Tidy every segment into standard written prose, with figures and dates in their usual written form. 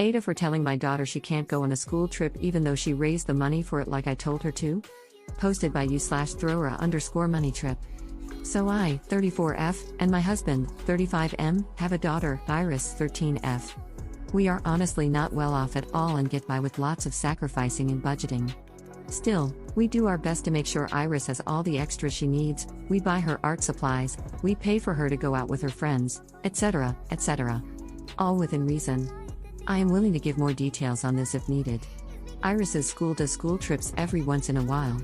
Ada for telling my daughter she can't go on a school trip even though she raised the money for it like I told her to. Posted by you/Throra_money trip. So I, 34F, and my husband, 35M, have a daughter, Iris, 13F. We are honestly not well off at all and get by with lots of sacrificing and budgeting. Still, we do our best to make sure Iris has all the extras she needs, we buy her art supplies, we pay for her to go out with her friends, etc., etc. All within reason. I am willing to give more details on this if needed. Iris's school does school trips every once in a while.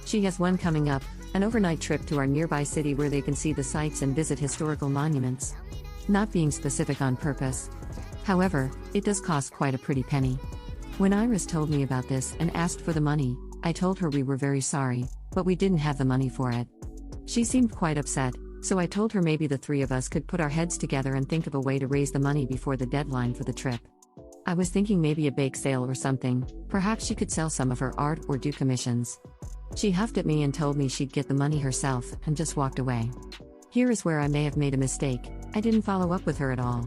She has one coming up, an overnight trip to our nearby city where they can see the sights and visit historical monuments. Not being specific on purpose. However, it does cost quite a pretty penny. When Iris told me about this and asked for the money, I told her we were very sorry, but we didn't have the money for it. She seemed quite upset, so I told her maybe the three of us could put our heads together and think of a way to raise the money before the deadline for the trip. I was thinking maybe a bake sale or something, perhaps she could sell some of her art or do commissions. She huffed at me and told me she'd get the money herself, and just walked away. Here is where I may have made a mistake, I didn't follow up with her at all.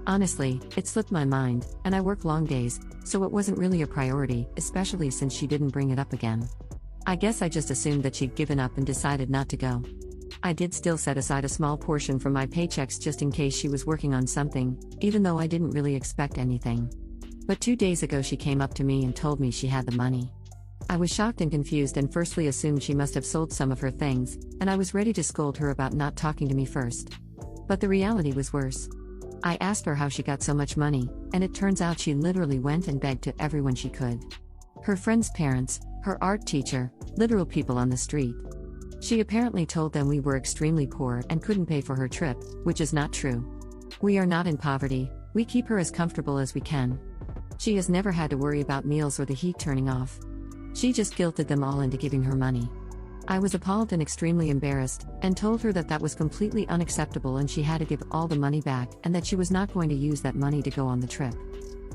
Honestly, it slipped my mind, and I work long days, so it wasn't really a priority, especially since she didn't bring it up again. I guess I just assumed that she'd given up and decided not to go. I did still set aside a small portion from my paychecks just in case she was working on something, even though I didn't really expect anything. But 2 days ago she came up to me and told me she had the money. I was shocked and confused and firstly assumed she must have sold some of her things, and I was ready to scold her about not talking to me first. But the reality was worse. I asked her how she got so much money, and it turns out she literally went and begged to everyone she could. Her friends' parents, her art teacher, literal people on the street. She apparently told them we were extremely poor and couldn't pay for her trip, which is not true. We are not in poverty, we keep her as comfortable as we can. She has never had to worry about meals or the heat turning off. She just guilted them all into giving her money. I was appalled and extremely embarrassed, and told her that that was completely unacceptable and she had to give all the money back and that she was not going to use that money to go on the trip.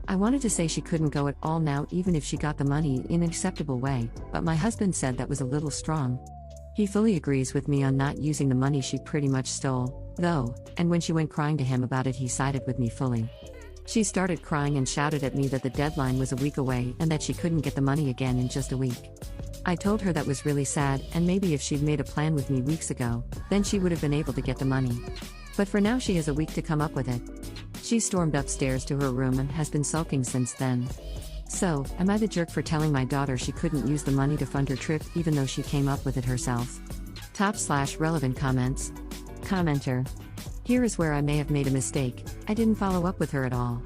I wanted to say she couldn't go at all now even if she got the money in an acceptable way, but my husband said that was a little strong. He fully agrees with me on not using the money she pretty much stole, though, and when she went crying to him about it he sided with me fully. She started crying and shouted at me that the deadline was a week away and that she couldn't get the money again in just a week. I told her that was really sad and maybe if she'd made a plan with me weeks ago, then she would have been able to get the money. But for now she has a week to come up with it. She stormed upstairs to her room and has been sulking since then. So, am I the jerk for telling my daughter she couldn't use the money to fund her trip even though she came up with it herself? Top/relevant comments. Commenter. Here is where I may have made a mistake, I didn't follow up with her at all.